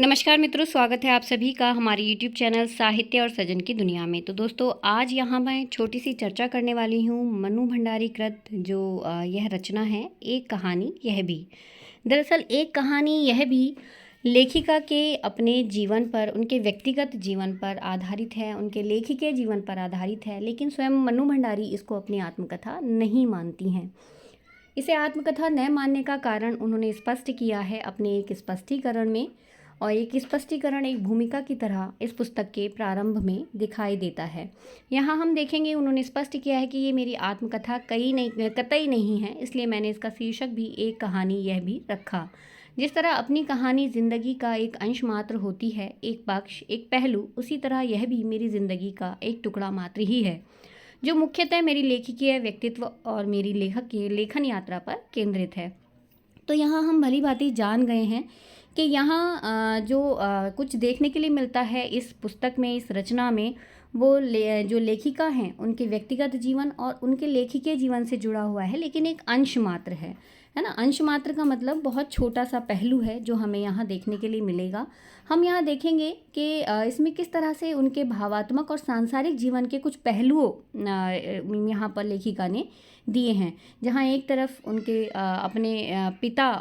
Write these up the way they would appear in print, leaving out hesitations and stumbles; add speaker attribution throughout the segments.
Speaker 1: नमस्कार मित्रों, स्वागत है आप सभी का हमारे YouTube चैनल साहित्य और सृजन की दुनिया में। तो दोस्तों, आज यहाँ मैं छोटी सी चर्चा करने वाली हूँ मनु भंडारी कृत जो यह रचना है, एक कहानी यह भी। दरअसल एक कहानी यह भी लेखिका के अपने जीवन पर, उनके व्यक्तिगत जीवन पर आधारित है, उनके लेखिके जीवन पर आधारित है, लेकिन स्वयं मनु भंडारी इसको अपनी आत्मकथा नहीं मानती हैं। इसे आत्मकथा न मानने का कारण उन्होंने स्पष्ट किया है अपने एक स्पष्टीकरण में, और एक स्पष्टीकरण एक भूमिका की तरह इस पुस्तक के प्रारंभ में दिखाई देता है। यहाँ हम देखेंगे उन्होंने स्पष्ट किया है कि ये मेरी आत्मकथा कतई नहीं है, इसलिए मैंने इसका शीर्षक भी एक कहानी यह भी रखा। जिस तरह अपनी कहानी ज़िंदगी का एक अंश मात्र होती है, एक पक्ष, एक पहलू, उसी तरह यह भी मेरी ज़िंदगी का एक टुकड़ा मात्र ही है, जो मुख्यतः मेरी लेखकीय व्यक्तित्व और मेरी लेखक की लेखन यात्रा पर केंद्रित है। तो यहाँ हम भली भांति जान गए हैं कि यहाँ कुछ देखने के लिए मिलता है इस पुस्तक में, इस रचना में, वो जो लेखिका हैं उनके व्यक्तिगत जीवन और उनके लेखिके जीवन से जुड़ा हुआ है, लेकिन एक अंश मात्र है ना। अंश मात्र का मतलब बहुत छोटा सा पहलू है जो हमें यहाँ देखने के लिए मिलेगा। हम यहाँ देखेंगे कि इसमें किस तरह से उनके भावात्मक और सांसारिक जीवन के कुछ पहलुओं यहाँ पर लेखिका ने दिए हैं। जहाँ एक तरफ उनके अपने पिता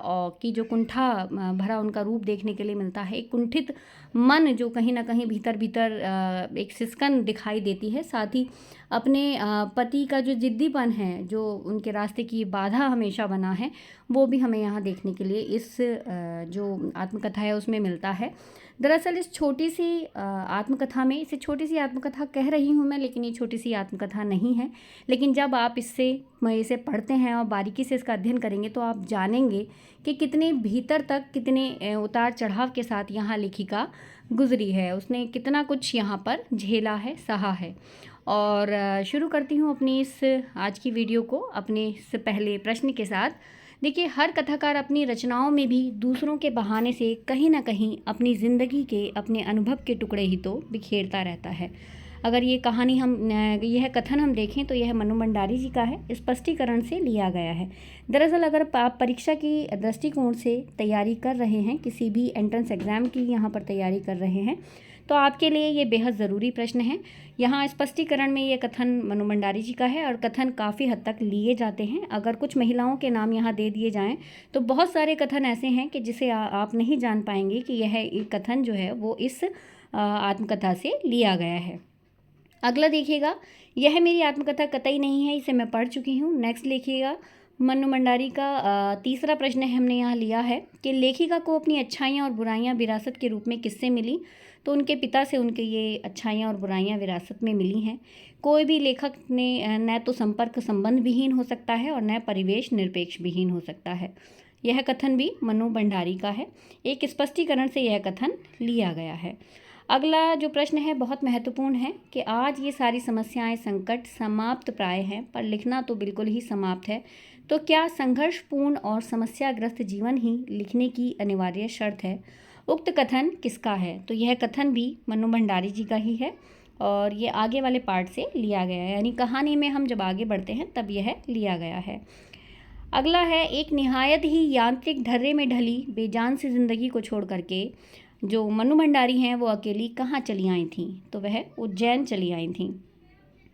Speaker 1: की जो कुंठा भरा उनका रूप देखने के लिए मिलता है, एक कुंठित मन जो कहीं ना कहीं भीतर भीतर एक सिसकन दिखाई देती है, साथ ही अपने पति का जो जिद्दीपन है, जो उनके रास्ते की बाधा हमेशा बना है, वो भी हमें यहाँ देखने के लिए इस जो आत्मकथा है उसमें मिलता है। दरअसल इस छोटी सी आत्मकथा में, इसे छोटी सी आत्मकथा कह रही हूँ मैं, लेकिन ये छोटी सी आत्मकथा नहीं है। लेकिन जब आप इसे पढ़ते हैं और बारीकी से इसका अध्ययन करेंगे तो आप जानेंगे कि कितने भीतर तक, कितने उतार चढ़ाव के साथ यहाँ लेखिका गुजरी है, उसने कितना कुछ यहाँ पर झेला है, सहा है। और शुरू करती हूँ अपनी इस आज की वीडियो को अपने इस पहले प्रश्न के साथ। देखिए, हर कथाकार अपनी रचनाओं में भी दूसरों के बहाने से कहीं ना कहीं अपनी ज़िंदगी के, अपने अनुभव के टुकड़े ही तो बिखेरता रहता है। अगर यह कथन हम देखें तो यह मनु भंडारी जी का है, स्पष्टीकरण से लिया गया है। दरअसल अगर आप परीक्षा की दृष्टिकोण से तैयारी कर रहे हैं, किसी भी एंट्रेंस एग्ज़ाम की यहाँ पर तैयारी कर रहे हैं, तो आपके लिए ये बेहद ज़रूरी प्रश्न है। यहाँ स्पष्टीकरण में ये कथन मनु भंडारी जी का है और कथन काफ़ी हद तक लिए जाते हैं। अगर कुछ महिलाओं के नाम यहाँ दे दिए जाएं तो बहुत सारे कथन ऐसे हैं कि जिसे आप नहीं जान पाएंगे कि यह एक कथन जो है वो इस आत्मकथा से लिया गया है। अगला देखिएगा, यह मेरी आत्मकथा कतई नहीं है, इसे मैं पढ़ चुकी हूँ। नेक्स्ट लिखिएगा, मनु भंडारी का तीसरा प्रश्न हमने यहाँ लिया है कि लेखिका को अपनी अच्छाइयाँ और बुराइयाँ विरासत के रूप में किससे मिली। तो उनके पिता से उनके ये अच्छाइयाँ और बुराइयाँ विरासत में मिली हैं। कोई भी लेखक ने न तो संपर्क संबंध विहीन हो सकता है और न परिवेश निरपेक्ष विहीन हो सकता है। यह कथन भी मनु भंडारी का है, एक स्पष्टीकरण से यह कथन लिया गया है। अगला जो प्रश्न है बहुत महत्वपूर्ण है कि आज ये सारी समस्याएं, संकट समाप्त प्राय हैं, पर लिखना तो बिल्कुल ही समाप्त है। तो क्या संघर्षपूर्ण और समस्याग्रस्त जीवन ही लिखने की अनिवार्य शर्त है? उक्त कथन किसका है? तो यह कथन भी मनु भंडारी जी का ही है और ये आगे वाले पार्ट से लिया गया है, यानी कहानी में हम जब आगे बढ़ते हैं तब यह लिया गया है। अगला है, एक निहायत ही यांत्रिक ढर्रे में ढली बेजान सी जिंदगी को छोड़ करके जो मनु भंडारी हैं वो अकेली कहाँ चली आई थीं? तो वह उज्जैन चली आई थीं।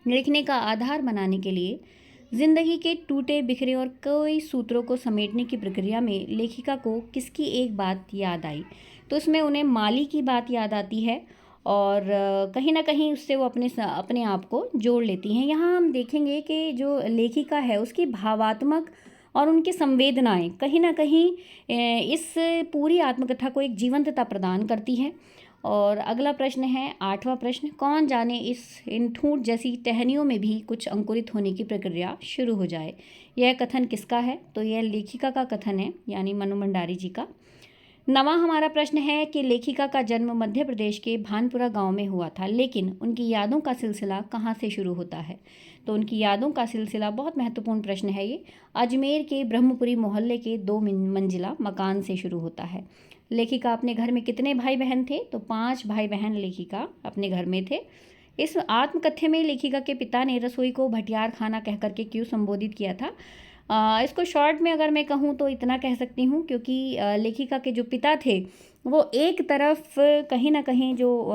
Speaker 1: लिखने का आधार बनाने के लिए जिंदगी के टूटे बिखरे और कई सूत्रों को समेटने की प्रक्रिया में लेखिका को किसकी एक बात याद आई? तो उसमें उन्हें माली की बात याद आती है और कहीं ना कहीं उससे वो अपने आप को जोड़ लेती हैं। यहाँ हम देखेंगे कि जो लेखिका है उसकी भावात्मक और उनकी संवेदनाएं कहीं ना कहीं इस पूरी आत्मकथा को एक जीवंतता प्रदान करती हैं। और अगला प्रश्न है, आठवां प्रश्न, कौन जाने इन ठूंठ जैसी टहनियों में भी कुछ अंकुरित होने की प्रक्रिया शुरू हो जाए। यह कथन किसका है? तो यह लेखिका का कथन है, यानी मनु भंडारी जी का। नवां हमारा प्रश्न है कि लेखिका का जन्म मध्य प्रदेश के भानपुरा गांव में हुआ था, लेकिन उनकी यादों का सिलसिला कहां से शुरू होता है? तो उनकी यादों का सिलसिला, बहुत महत्वपूर्ण प्रश्न है ये, अजमेर के ब्रह्मपुरी मोहल्ले के 2 मंजिला मकान से शुरू होता है। लेखिका अपने घर में कितने भाई बहन थे? तो 5 भाई बहन लेखिका अपने घर में थे। इस आत्मकथ्य में लेखिका के पिता ने रसोई को भटियार खाना कह करके क्यों संबोधित किया था? इसको शॉर्ट में अगर मैं कहूँ तो इतना कह सकती हूँ, क्योंकि लेखिका के जो पिता थे वो एक तरफ कहीं न कहीं जो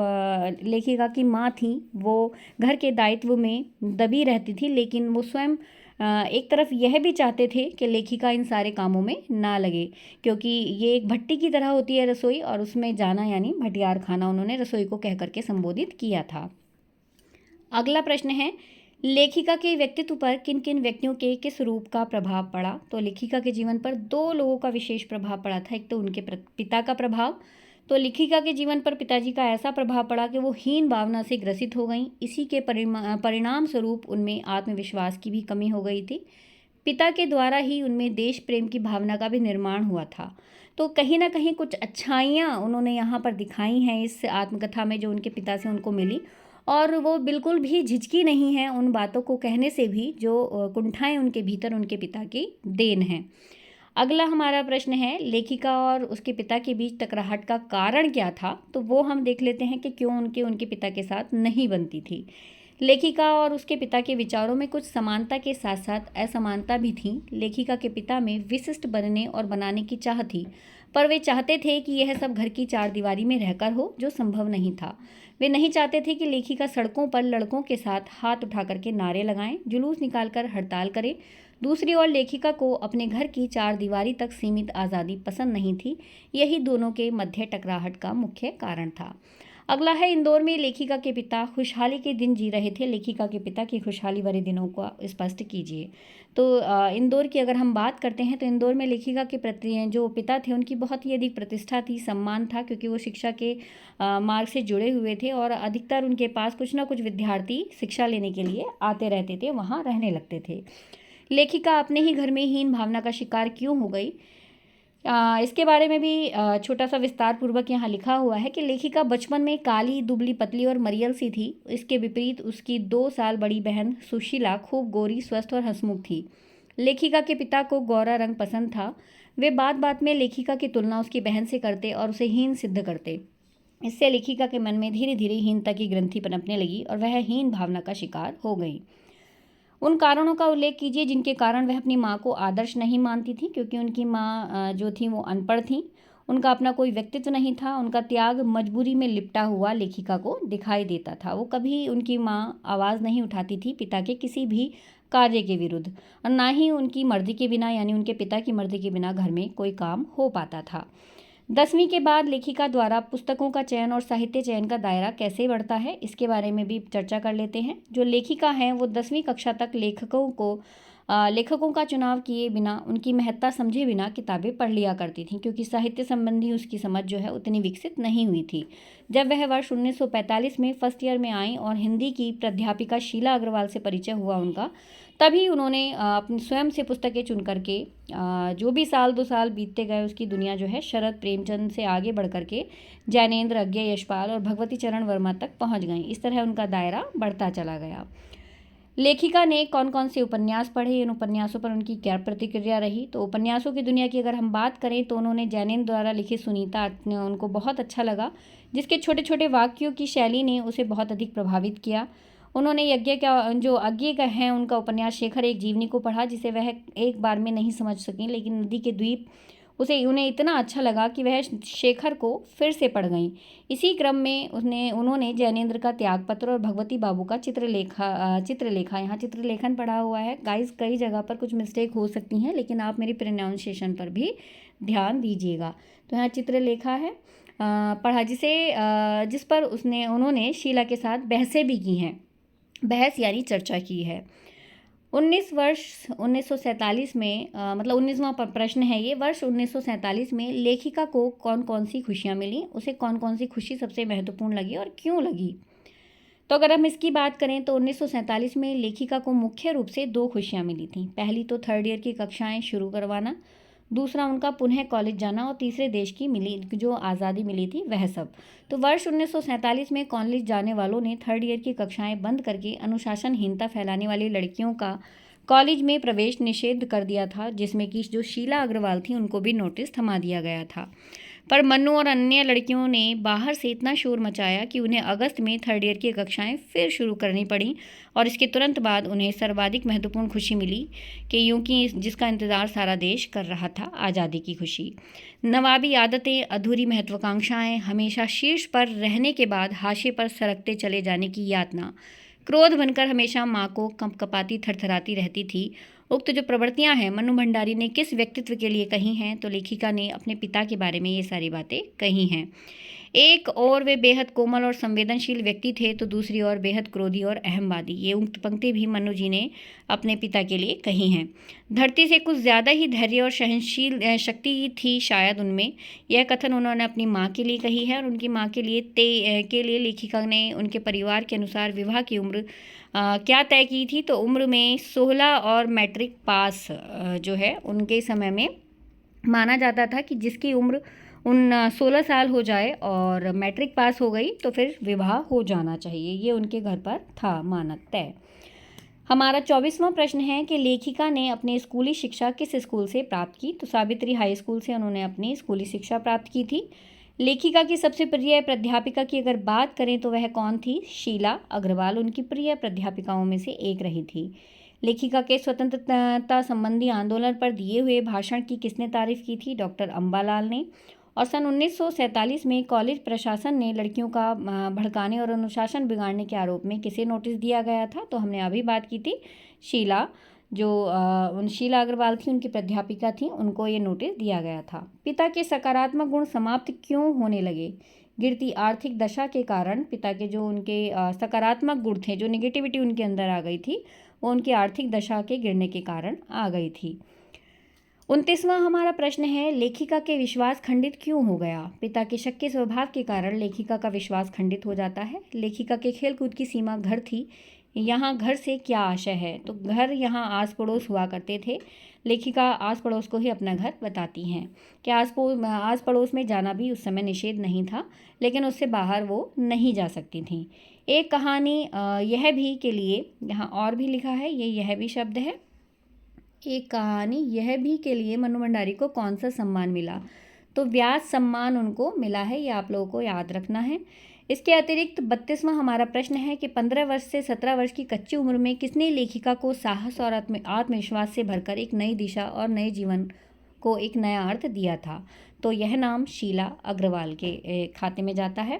Speaker 1: लेखिका की माँ थी वो घर के दायित्व में दबी रहती थी, लेकिन वो स्वयं एक तरफ यह भी चाहते थे कि लेखिका इन सारे कामों में ना लगे, क्योंकि ये एक भट्टी की तरह होती है रसोई, और उसमें जाना यानी भटियार खाना उन्होंने रसोई को कह करके संबोधित किया था। अगला प्रश्न है, लेखिका के व्यक्तित्व पर किन किन व्यक्तियों के किस रूप का प्रभाव पड़ा? तो लेखिका के जीवन पर दो लोगों का विशेष प्रभाव पड़ा था। एक तो उनके पिता का प्रभाव। तो लेखिका के जीवन पर पिताजी का ऐसा प्रभाव पड़ा कि वो हीन भावना से ग्रसित हो गईं। इसी के परिणाम स्वरूप उनमें आत्मविश्वास की भी कमी हो गई थी। पिता के द्वारा ही उनमें देश प्रेम की भावना का भी निर्माण हुआ था। तो कहीं न कहीं कुछ अच्छाइयाँ उन्होंने यहाँ पर दिखाई हैं इस आत्मकथा में, जो उनके पिता से उनको मिली, और वो बिल्कुल भी झिझकी नहीं है उन बातों को कहने से भी जो कुंठाएँ उनके भीतर उनके पिता की देन है। अगला हमारा प्रश्न है, लेखिका और उसके पिता के बीच टकराहट का कारण क्या था? तो वो हम देख लेते हैं कि क्यों उनके पिता के साथ नहीं बनती थी। लेखिका और उसके पिता के विचारों में कुछ समानता के साथ साथ असमानता भी थी। लेखिका के पिता में विशिष्ट बनने और बनाने की चाह थी, पर वे चाहते थे कि यह सब घर की चारदीवारी में रहकर हो, जो संभव नहीं था। वे नहीं चाहते थे कि लेखिका सड़कों पर लड़कों के साथ हाथ उठा करके नारे लगाएं, जुलूस निकालकर हड़ताल करें। दूसरी ओर लेखिका को अपने घर की चारदीवारी तक सीमित आज़ादी पसंद नहीं थी। यही दोनों के मध्य टकराहट का मुख्य कारण था। अगला है, इंदौर में लेखिका के पिता खुशहाली के दिन जी रहे थे। लेखिका के पिता की खुशहाली भरे दिनों को स्पष्ट कीजिए। तो इंदौर की अगर हम बात करते हैं तो इंदौर में लेखिका के प्रति जो पिता थे उनकी बहुत ही अधिक प्रतिष्ठा थी, सम्मान था, क्योंकि वो शिक्षा के मार्ग से जुड़े हुए थे और अधिकतर उनके पास कुछ ना कुछ विद्यार्थी शिक्षा लेने के लिए आते रहते थे, वहाँ रहने लगते थे। लेखिका अपने ही घर में हीन भावना का शिकार क्यों हो गई? इसके बारे में भी छोटा सा विस्तार पूर्वक यहाँ लिखा हुआ है कि लेखिका बचपन में काली, दुबली पतली और मरियल सी थी। इसके विपरीत उसकी 2 साल बड़ी बहन सुशीला खूब गोरी, स्वस्थ और हंसमुख थी। लेखिका के पिता को गोरा रंग पसंद था। वे बात बात में लेखिका की तुलना उसकी बहन से करते और उसे हीन सिद्ध करते। इससे लेखिका के मन में धीरे धीरे हीनता की ग्रंथि पनपने लगी और वह हीन भावना का शिकार हो गई। उन कारणों का उल्लेख कीजिए जिनके कारण वह अपनी माँ को आदर्श नहीं मानती थी, क्योंकि उनकी माँ जो थी वो अनपढ़ थी। उनका अपना कोई व्यक्तित्व नहीं था। उनका त्याग मजबूरी में लिपटा हुआ लेखिका को दिखाई देता था। वो कभी उनकी माँ आवाज़ नहीं उठाती थी पिता के किसी भी कार्य के विरुद्ध, और ना ही उनकी मर्जी के बिना यानी उनके पिता की मर्जी के बिना घर में कोई काम हो पाता था। 10वीं के बाद लेखिका द्वारा पुस्तकों का चयन और साहित्य चयन का दायरा कैसे बढ़ता है, इसके बारे में भी चर्चा कर लेते हैं। जो लेखिका हैं वो 10वीं कक्षा तक लेखकों का चुनाव किए बिना, उनकी महत्ता समझे बिना किताबें पढ़ लिया करती थीं, क्योंकि साहित्य संबंधी उसकी समझ जो है उतनी विकसित नहीं हुई थी। जब वह वर्ष 1945 में फर्स्ट ईयर में आई और हिंदी की प्राध्यापिका शीला अग्रवाल से परिचय हुआ उनका, तभी उन्होंने अपनी स्वयं से पुस्तकें चुन करके जो भी साल 2 साल बीतते गए उसकी दुनिया जो है शरद प्रेमचंद से आगे बढ़ करके जैनेन्द्र, अज्ञे यशपाल और भगवती चरण वर्मा तक पहुंच गई। इस तरह उनका दायरा बढ़ता चला गया। लेखिका ने कौन कौन से उपन्यास पढ़े, इन उपन्यासों पर उनकी क्या प्रतिक्रिया रही? तो उपन्यासों की दुनिया की अगर हम बात करें तो उन्होंने जैनेन्द्र द्वारा लिखित सुनीता उनको बहुत अच्छा लगा, जिसके छोटे छोटे वाक्यों की शैली ने उसे बहुत अधिक प्रभावित किया। उन्होंने अज्ञे का है उनका उपन्यास शेखर एक जीवनी को पढ़ा, जिसे वह एक बार में नहीं समझ सकीं, लेकिन नदी के द्वीप उन्हें इतना अच्छा लगा कि वह शेखर को फिर से पढ़ गईं। इसी क्रम में उन्होंने जैनेन्द्र का त्यागपत्र और भगवती बाबू का चित्रलेखा यहाँ चित्रलेखन पढ़ा हुआ है। गाइस, कई जगह पर कुछ मिस्टेक हो सकती हैं, लेकिन आप मेरी प्रोनाउंसिएशन पर भी ध्यान दीजिएगा। तो यहाँ चित्रलेखा है पढ़ा, जिस पर उन्होंने शीला के साथ बहसें भी की हैं। बहस यानी चर्चा की है। 1947 में मतलब 19वां प्रश्न है ये, वर्ष 1947 में लेखिका को कौन कौन सी खुशियाँ मिली, उसे कौन कौन सी खुशी सबसे महत्वपूर्ण लगी और क्यों लगी? तो अगर हम इसकी बात करें तो 1947 में लेखिका को मुख्य रूप से 2 खुशियाँ मिली थीं। पहली तो 3rd ईयर की कक्षाएं शुरू करवाना, दूसरा उनका पुनः कॉलेज जाना और तीसरे देश की जो आज़ादी मिली थी वह सब। तो वर्ष 1947 में कॉलेज जाने वालों ने 3rd ईयर की कक्षाएं बंद करके अनुशासनहीनता फैलाने वाली लड़कियों का कॉलेज में प्रवेश निषेध कर दिया था, जिसमें कि जो शीला अग्रवाल थी उनको भी नोटिस थमा दिया गया था। पर मन्नू और अन्य लड़कियों ने बाहर से इतना शोर मचाया कि उन्हें अगस्त में थर्ड ईयर की कक्षाएं फिर शुरू करनी पड़ी और इसके तुरंत बाद उन्हें सर्वाधिक महत्वपूर्ण खुशी मिली कि यूं कि जिसका इंतज़ार सारा देश कर रहा था, आज़ादी की खुशी। नवाबी आदतें, अधूरी महत्वाकांक्षाएं, हमेशा शीर्ष पर रहने के बाद हाशिए पर सरकते चले जाने की यातना, क्रोध बनकर हमेशा माँ को कंपकपाती थरथराती रहती थी। उक्त जो प्रवृत्तियां हैं मन्नू भंडारी ने किस व्यक्तित्व के लिए कही हैं, तो लेखिका ने अपने पिता के बारे में ये सारी बातें कही हैं। एक और वे बेहद कोमल और संवेदनशील व्यक्ति थे, तो दूसरी ओर बेहद क्रोधी और अहमवादी। ये उक्त पंक्ति भी मन्नू जी ने अपने पिता के लिए कही हैं। धरती से कुछ ज़्यादा ही धैर्य और सहनशील शक्ति थी शायद उनमें। यह कथन उन्होंने अपनी माँ के लिए कही है और उनकी माँ के लिए लेखिका ने उनके परिवार के अनुसार विवाह की उम्र क्या तय की थी, तो उम्र में 16 और मैट्रिक पास जो है उनके समय में माना जाता था कि जिसकी उम्र 16 साल हो जाए और मैट्रिक पास हो गई तो फिर विवाह हो जाना चाहिए। ये उनके घर पर था मानक तय। हमारा 24वां प्रश्न है कि लेखिका ने अपनी स्कूली शिक्षा किस स्कूल से प्राप्त की, तो सावित्री हाई स्कूल से उन्होंने अपनी स्कूली शिक्षा प्राप्त की थी। लेखिका की सबसे प्रिय प्राध्यापिका की अगर बात करें तो वह कौन थी, शीला अग्रवाल उनकी प्रिय प्राध्यापिकाओं में से एक रही थी। लेखिका के स्वतंत्रता संबंधी आंदोलन पर दिए हुए भाषण की किसने तारीफ की थी, डॉक्टर अम्बालाल ने। और सन 1947 में कॉलेज प्रशासन ने लड़कियों का भड़काने और अनुशासन बिगाड़ने के आरोप में किसे नोटिस दिया गया था, तो हमने अभी बात की थी शीला, जो शीला अग्रवाल थी उनकी प्राध्यापिका थी, उनको ये नोटिस दिया गया था। पिता के सकारात्मक गुण समाप्त क्यों होने लगे, गिरती आर्थिक दशा के कारण। पिता के जो उनके सकारात्मक गुण थे, जो नेगेटिविटी उनके अंदर आ गई थी, वो उनकी आर्थिक दशा के गिरने के कारण आ गई थी। 29वां हमारा प्रश्न है, लेखिका के विश्वास खंडित क्यों हो गया। पिता के शक के स्वभाव के कारण लेखिका का विश्वास खंडित हो जाता है। लेखिका के खेलकूद की सीमा घर थी। यहाँ घर से क्या आशय है, तो घर यहाँ आस पड़ोस हुआ करते थे। लेखिका आस पड़ोस को ही अपना घर बताती हैं कि आस पड़ोस में जाना भी उस समय निषेध नहीं था, लेकिन उससे बाहर वो नहीं जा सकती थी। एक कहानी यह भी के लिए यहाँ और भी लिखा है, ये यह भी शब्द है। एक कहानी यह भी के लिए मन्नू भंडारी को कौन सा सम्मान मिला, तो व्यास सम्मान उनको मिला है, ये आप लोगों को याद रखना है। इसके अतिरिक्त 32वां हमारा प्रश्न है कि 15 वर्ष से 17 वर्ष की कच्ची उम्र में किसने लेखिका को साहस और आत्मविश्वास से भरकर एक नई दिशा और नए जीवन को एक नया अर्थ दिया था, तो यह नाम शीला अग्रवाल के खाते में जाता है।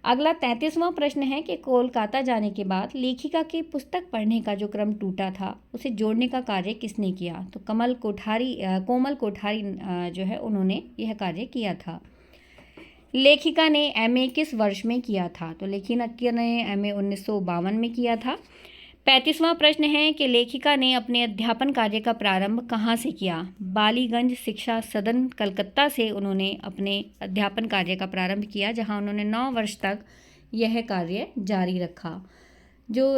Speaker 1: अगला 33वां प्रश्न है कि कोलकाता जाने के बाद लेखिका के पुस्तक पढ़ने का जो क्रम टूटा था, उसे जोड़ने का कार्य किसने किया, तो कोमल कोठारी जो है उन्होंने यह कार्य किया था। लेखिका ने एमए किस वर्ष में किया था, तो लेखिका ने एमए 1952 में किया था। 35वां प्रश्न है कि लेखिका ने अपने अध्यापन कार्य का प्रारंभ कहाँ से किया। बालीगंज शिक्षा सदन कलकत्ता से उन्होंने अपने अध्यापन कार्य का प्रारंभ किया, जहाँ उन्होंने 9 वर्ष तक यह कार्य जारी रखा। जो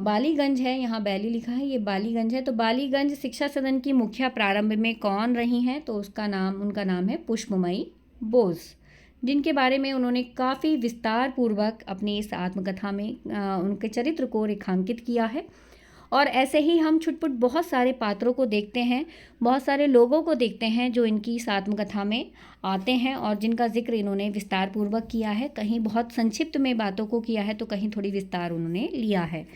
Speaker 1: बालीगंज है, यहाँ बैली लिखा है, ये बालीगंज है, तो बालीगंज शिक्षा सदन की मुखिया प्रारंभ में कौन रही हैं, तो उनका नाम है पुष्पमयी बोस, जिनके बारे में उन्होंने काफ़ी विस्तार पूर्वक अपनी इस आत्मकथा में उनके चरित्र को रेखांकित किया है। और ऐसे ही हम छुटपुट बहुत सारे पात्रों को देखते हैं, बहुत सारे लोगों को देखते हैं जो इनकी इस आत्मकथा में आते हैं और जिनका जिक्र इन्होंने विस्तार पूर्वक किया है। कहीं बहुत संक्षिप्त में बातों को किया है, तो कहीं थोड़ी विस्तार उन्होंने लिया है।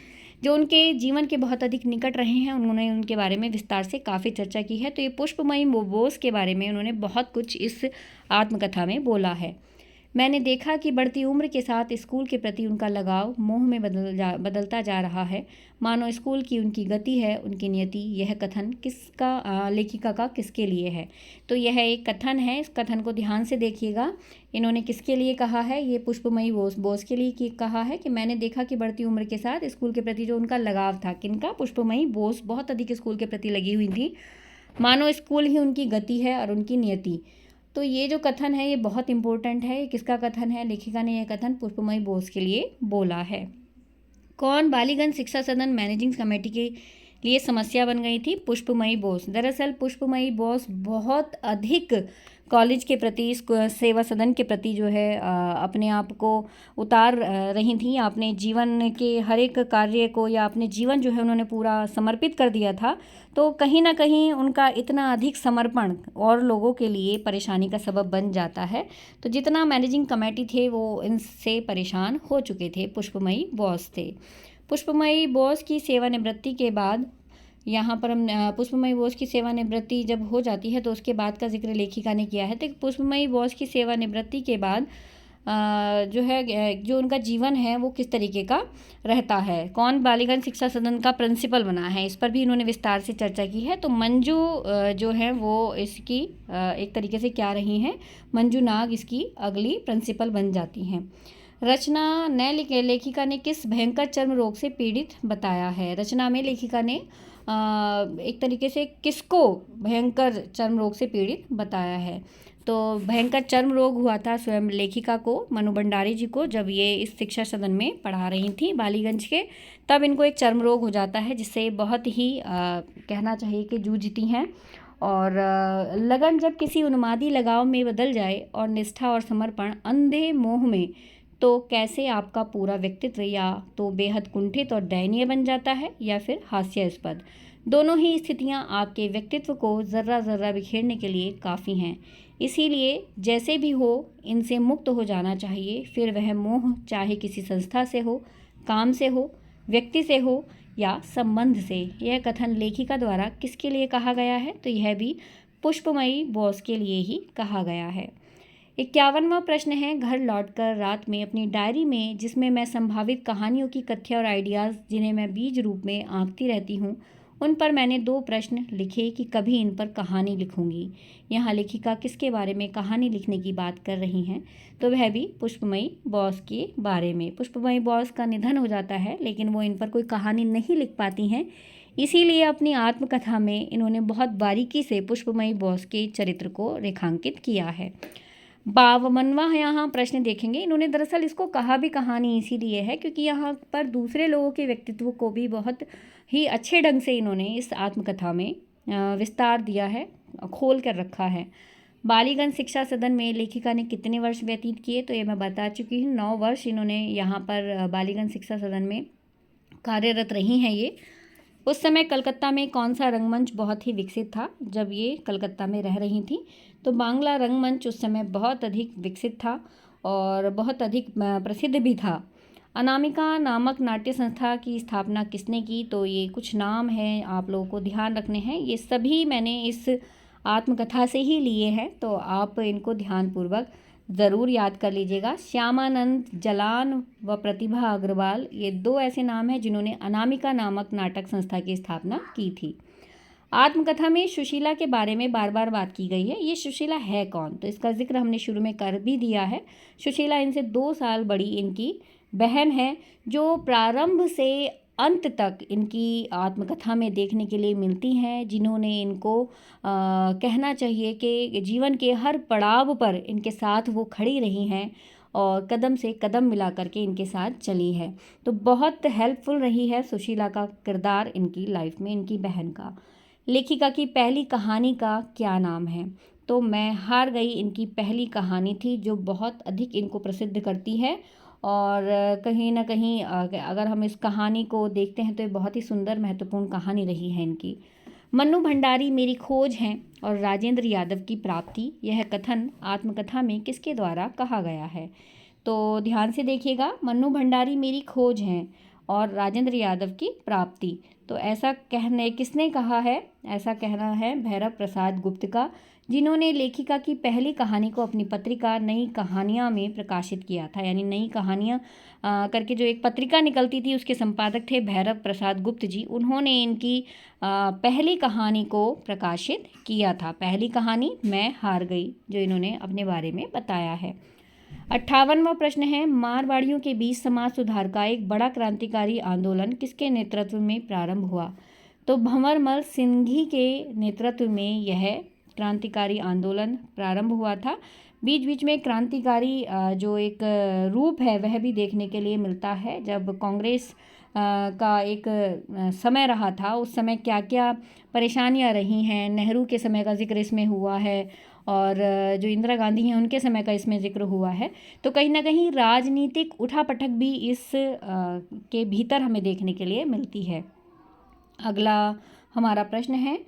Speaker 1: जो उनके जीवन के बहुत अधिक निकट रहे हैं, उन्होंने उनके बारे में विस्तार से काफ़ी चर्चा की है। तो ये पुष्पमयी बोस के बारे में उन्होंने बहुत कुछ इस आत्मकथा में बोला है। मैंने देखा कि बढ़ती उम्र के साथ स्कूल के प्रति उनका लगाव मोह में बदलता जा रहा है, मानो स्कूल की उनकी गति है उनकी नियति। यह कथन लेखिका का किसके लिए है, तो यह एक कथन है, इस कथन को ध्यान से देखिएगा। इन्होंने किसके लिए कहा है, ये पुष्पमयी बोस के लिए कहा है कि मैंने देखा कि बढ़ती उम्र के साथ स्कूल के प्रति जो उनका लगाव था, किनका, पुष्पमयी बोस बहुत अधिक स्कूल के प्रति लगी हुई थी, मानो स्कूल ही उनकी गति है और उनकी नियति। तो ये जो कथन है ये बहुत इंपॉर्टेंट है। किसका कथन है, लेखिका ने यह कथन पुष्पमयी बोस के लिए बोला है। कौन बालीगंज शिक्षा सदन मैनेजिंग कमेटी के लिए समस्या बन गई थी, पुष्पमयी बोस। दरअसल पुष्पमयी बोस बहुत अधिक कॉलेज के प्रति, सेवा सदन के प्रति जो है अपने आप को उतार रही थी। अपने जीवन के हर एक कार्य को या अपने जीवन जो है उन्होंने पूरा समर्पित कर दिया था। तो कहीं ना कहीं उनका इतना अधिक समर्पण और लोगों के लिए परेशानी का सबब बन जाता है। तो जितना मैनेजिंग कमेटी थे वो इनसे परेशान हो चुके थे। पुष्पमयी बोस थे। पुष्पमयी बोस की सेवानिवृत्ति के बाद, यहाँ पर हम पुष्पमयी बोस की सेवानिवृत्ति जब हो जाती है तो उसके बाद का जिक्र लेखिका ने किया है। तो पुष्पमयी बोस की सेवानिवृत्ति के बाद जो है जो उनका जीवन है वो किस तरीके का रहता है, कौन बालिगंज शिक्षा सदन का प्रिंसिपल बना है, इस पर भी इन्होंने विस्तार से चर्चा की है। तो मंजू जो है वो इसकी एक तरीके से क्या रही हैं, मंजू नाग इसकी अगली प्रिंसिपल बन जाती हैं। रचना ने लेखिका ने किस भयंकर चर्म रोग से पीड़ित बताया है। रचना में लेखिका ने एक तरीके से किसको भयंकर चर्म रोग से पीड़ित बताया है। तो भयंकर चर्म रोग हुआ था स्वयं लेखिका को, मनु भंडारी जी को, जब ये इस शिक्षा सदन में पढ़ा रही थी बालीगंज के, तब इनको एक चर्म रोग हो जाता है जिससे बहुत ही कहना चाहिए कि जूझती हैं। और लगन जब किसी उन्मादी लगाव में बदल जाए और निष्ठा और समर्पण अंधे मोह में, तो कैसे आपका पूरा व्यक्तित्व या तो बेहद कुंठित और दयनीय बन जाता है या फिर हास्यास्पद। दोनों ही स्थितियां आपके व्यक्तित्व को ज़र्रा ज़र्रा बिखेरने के लिए काफ़ी हैं। इसीलिए जैसे भी हो इनसे मुक्त हो जाना चाहिए। फिर वह मोह चाहे किसी संस्था से हो, काम से हो, व्यक्ति से हो या संबंध से। यह कथन लेखिका द्वारा किसके लिए कहा गया है, तो यह भी पुष्पमयी बोस के लिए ही कहा गया है। 51वां प्रश्न है, घर लौटकर रात में अपनी डायरी में, जिसमें मैं संभावित कहानियों की कथ्य और आइडियाज़ जिन्हें मैं बीज रूप में आंकती रहती हूँ, उन पर मैंने 2 प्रश्न लिखे कि कभी इन पर कहानी लिखूंगी। यहाँ लेखिका किसके बारे में कहानी लिखने की बात कर रही हैं, तो वह भी पुष्पमयी बोस के बारे में। पुष्पमयी बोस का निधन हो जाता है लेकिन वो इन पर कोई कहानी नहीं लिख पाती हैं, इसीलिए अपनी आत्मकथा में इन्होंने बहुत बारीकी से पुष्पमयी बोस के चरित्र को रेखांकित किया है। 52वां यहाँ प्रश्न देखेंगे। इन्होंने दरअसल इसको कहा भी कहानी इसीलिए है क्योंकि यहाँ पर दूसरे लोगों के व्यक्तित्व को भी बहुत ही अच्छे ढंग से इन्होंने इस आत्मकथा में विस्तार दिया है, खोल कर रखा है। बालीगंज शिक्षा सदन में लेखिका ने कितने वर्ष व्यतीत किए, तो ये मैं बता चुकी हूँ। 9 वर्ष इन्होंने यहाँ पर बालीगंज शिक्षा सदन में कार्यरत रही हैं ये। उस समय कलकत्ता में कौन सा रंगमंच बहुत ही विकसित था जब ये कलकत्ता में रह रही थी, तो बांग्ला रंगमंच उस समय बहुत अधिक विकसित था और बहुत अधिक प्रसिद्ध भी था। अनामिका नामक नाट्य संस्था की स्थापना किसने की, तो ये कुछ नाम हैं आप लोगों को ध्यान रखने हैं। ये सभी मैंने इस आत्मकथा से ही लिए हैं, तो आप इनको ध्यानपूर्वक ज़रूर याद कर लीजिएगा। श्यामानंद जलान व प्रतिभा अग्रवाल, ये 2 ऐसे नाम हैं जिन्होंने अनामिका नामक नाटक संस्था की स्थापना की थी। आत्मकथा में सुशीला के बारे में बार बार बात की गई है। ये सुशीला है कौन, तो इसका जिक्र हमने शुरू में कर भी दिया है। सुशीला इनसे 2 साल बड़ी इनकी बहन है, जो प्रारंभ से अंत तक इनकी आत्मकथा में देखने के लिए मिलती हैं, जिन्होंने इनको कहना चाहिए कि जीवन के हर पड़ाव पर इनके साथ वो खड़ी रही हैं और कदम से कदम मिला करके इनके साथ चली है। तो बहुत हेल्पफुल रही है सुशीला का किरदार इनकी लाइफ में, इनकी बहन का। लेखिका की पहली कहानी का क्या नाम है, तो मैं हार गई इनकी पहली कहानी थी, जो बहुत अधिक इनको प्रसिद्ध करती है। और कहीं ना कहीं अगर हम इस कहानी को देखते हैं तो ये बहुत ही सुंदर महत्वपूर्ण कहानी रही है इनकी। मन्नू भंडारी मेरी खोज हैं और राजेंद्र यादव की प्राप्ति, यह कथन आत्मकथा में किसके द्वारा कहा गया है, तो ध्यान से देखिएगा। मन्नू भंडारी मेरी खोज हैं और राजेंद्र यादव की प्राप्ति, तो ऐसा कहने किसने कहा है, ऐसा कहना है भैरव प्रसाद गुप्त का, जिन्होंने लेखिका की पहली कहानी को अपनी पत्रिका नई कहानियाँ में प्रकाशित किया था। यानी नई कहानियाँ करके जो एक पत्रिका निकलती थी उसके संपादक थे भैरव प्रसाद गुप्त जी। उन्होंने इनकी पहली कहानी को प्रकाशित किया था। पहली कहानी मैं हार गई, जो इन्होंने अपने बारे में बताया है। 58वां प्रश्न है, मारवाड़ियों के बीच समाज सुधार का एक बड़ा क्रांतिकारी आंदोलन किसके नेतृत्व में प्रारंभ हुआ, तो भंवरमल सिंघी के नेतृत्व में यह क्रांतिकारी आंदोलन प्रारंभ हुआ था। बीच बीच में क्रांतिकारी जो एक रूप है वह भी देखने के लिए मिलता है। जब कांग्रेस का एक समय रहा था, उस समय क्या क्या परेशानियां रही हैं, नेहरू के समय का जिक्र इसमें हुआ है और जो इंदिरा गांधी हैं उनके समय का इसमें जिक्र हुआ है। तो कहीं ना कहीं राजनीतिक उठापटक भी इस के भीतर हमें देखने के लिए मिलती है। अगला हमारा प्रश्न है,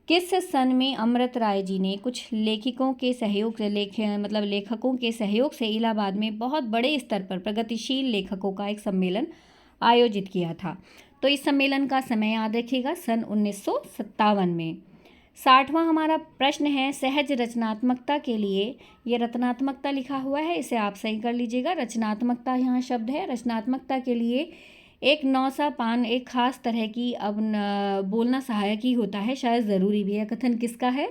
Speaker 1: किस सन में अमृत राय जी ने कुछ लेखकों के सहयोग से लेखकों के सहयोग से इलाहाबाद में बहुत बड़े स्तर पर प्रगतिशील लेखकों का एक सम्मेलन आयोजित किया था? तो इस सम्मेलन का समय याद रखिएगा, सन 1957 में। 60वां हमारा प्रश्न है, सहज रचनात्मकता के लिए, ये रत्नात्मकता लिखा हुआ है, इसे आप सही कर लीजिएगा, रचनात्मकता यहाँ शब्द है। रचनात्मकता के लिए एक नौसा पान एक खास तरह की बोलना सहायक ही होता है, शायद ज़रूरी भी है। कथन किसका है?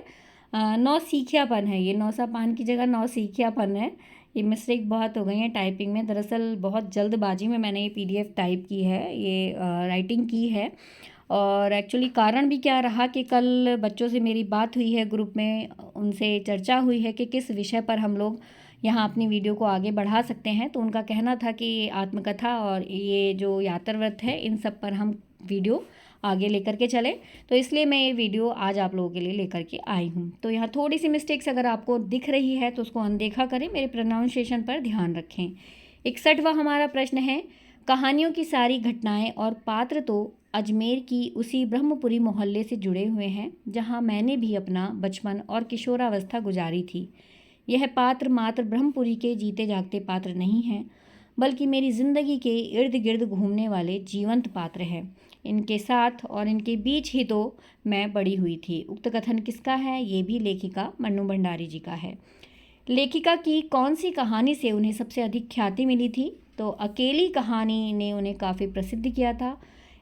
Speaker 1: नौसिखियापन है। ये नौसा पान की जगह नौसिखियापन है। ये मिस्टेक बहुत हो गई है टाइपिंग में, दरअसल बहुत जल्दबाजी में मैंने ये PDF टाइप की है, ये राइटिंग की है। और एक्चुअली कारण भी क्या रहा कि कल बच्चों से मेरी बात हुई है ग्रुप में, उनसे चर्चा हुई है कि किस विषय पर हम लोग यहाँ अपनी वीडियो को आगे बढ़ा सकते हैं। तो उनका कहना था कि आत्मकथा और ये जो यात्राव्रत है, इन सब पर हम वीडियो आगे लेकर के चले, तो इसलिए मैं ये वीडियो आज आप लोगों के लिए लेकर के आई हूँ। तो यहाँ थोड़ी सी मिस्टेक्स अगर आपको दिख रही है तो उसको अनदेखा करें, मेरे प्रोनाउंसिएशन पर ध्यान रखें। 61वां हमारा प्रश्न है, कहानियों की सारी घटनाएं और पात्र तो अजमेर की उसी ब्रह्मपुरी मोहल्ले से जुड़े हुए हैं जहाँ मैंने भी अपना बचपन और किशोरावस्था गुजारी थी। यह पात्र मात्र ब्रह्मपुरी के जीते जागते पात्र नहीं हैं, बल्कि मेरी ज़िंदगी के इर्द गिर्द घूमने वाले जीवंत पात्र हैं। इनके साथ और इनके बीच ही तो मैं बड़ी हुई थी। उक्त कथन किसका है? ये भी लेखिका मन्नू भंडारी जी का है। लेखिका की कौन सी कहानी से उन्हें सबसे अधिक ख्याति मिली थी? तो अकेली कहानी ने उन्हें काफ़ी प्रसिद्ध किया था।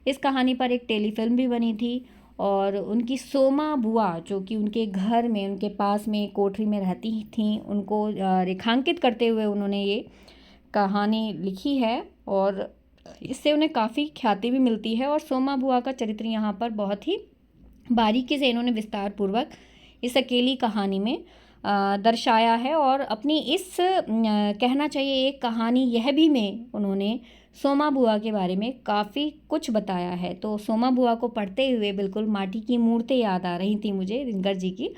Speaker 1: इस कहानी पर एक टेलीफिल्म भी बनी थी और उनकी सोमा बुआ, जो कि उनके घर में उनके पास में कोठरी में रहती थीं, उनको रेखांकित करते हुए उन्होंने ये कहानी लिखी है और इससे उन्हें काफ़ी ख्याति भी मिलती है। और सोमा बुआ का चरित्र यहाँ पर बहुत ही बारीकी से इन्होंने विस्तार पूर्वक इस अकेली कहानी में दर्शाया है। और अपनी इस कहना चाहिए एक कहानी यह भी में उन्होंने सोमा बुआ के बारे में काफ़ी कुछ बताया है। तो सोमा बुआ को पढ़ते हुए बिल्कुल माटी की मूर्तें याद आ रही थी मुझे दिनकर जी की,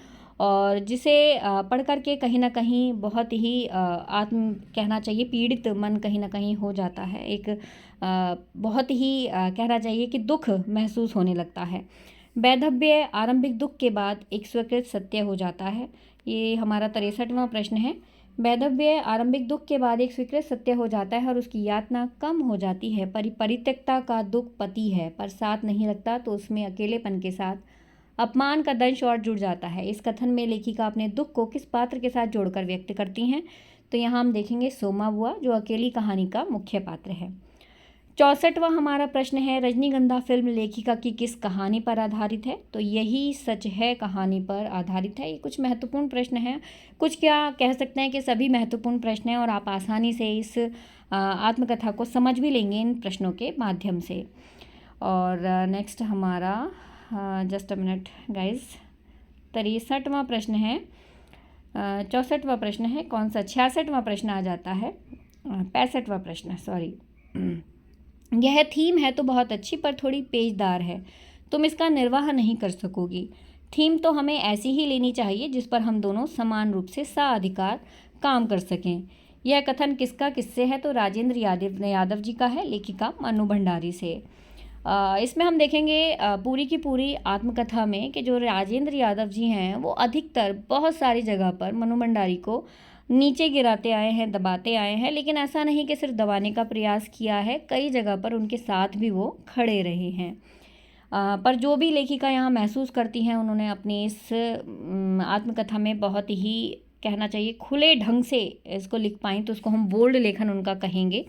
Speaker 1: और जिसे पढ़ कर के कहीं ना कहीं बहुत ही आत्म कहना चाहिए पीड़ित मन कहीं ना कहीं हो जाता है। एक बहुत ही कहना चाहिए कि दुख महसूस होने लगता है। वैधव्य आरंभिक दुख के बाद एक स्वीकृत सत्य हो जाता है। ये हमारा 63वां प्रश्न है। वैधव्य आरंभिक दुख के बाद एक स्वीकृत सत्य हो जाता है और उसकी यातना कम हो जाती है। परित्यक्ता का दुख पति है पर साथ नहीं रखता, तो उसमें अकेलेपन के साथ अपमान का दंश और जुड़ जाता है। इस कथन में लेखिका अपने दुख को किस पात्र के साथ जोड़कर व्यक्त करती हैं? तो यहाँ हम देखेंगे सोमा बुआ, जो अकेली कहानी का मुख्य पात्र है। 64वां हमारा प्रश्न है, रजनीगंधा फिल्म लेखिका की किस कहानी पर आधारित है? तो यही सच है कहानी पर आधारित है। ये कुछ महत्वपूर्ण प्रश्न हैं, कुछ क्या कह सकते हैं कि सभी महत्वपूर्ण प्रश्न हैं, और आप आसानी से इस आत्मकथा को समझ भी लेंगे इन प्रश्नों के माध्यम से। और नेक्स्ट हमारा जस्ट अ मिनट गाइज, 63वां प्रश्न है, 64वां प्रश्न है, कौन सा 66वां प्रश्न आ जाता है, 65वां प्रश्न, सॉरी। यह थीम है तो बहुत अच्छी पर थोड़ी पेचदार है, तुम इसका निर्वाह नहीं कर सकोगी। थीम तो हमें ऐसी ही लेनी चाहिए जिस पर हम दोनों समान रूप से साधिकार काम कर सकें। यह कथन किसका किससे है? तो राजेंद्र यादव जी का है, लेखिका मन्नू भंडारी से। इसमें हम देखेंगे पूरी की पूरी आत्मकथा में कि जो राजेंद्र यादव जी हैं वो अधिकतर बहुत सारी जगह पर मन्नू भंडारी को नीचे गिराते आए हैं, दबाते आए हैं, लेकिन ऐसा नहीं कि सिर्फ दबाने का प्रयास किया है, कई जगह पर उनके साथ भी वो खड़े रहे हैं। पर जो भी लेखिका यहाँ महसूस करती हैं, उन्होंने अपनी इस आत्मकथा में बहुत ही कहना चाहिए खुले ढंग से इसको लिख पाई, तो उसको हम बोल्ड लेखन उनका कहेंगे।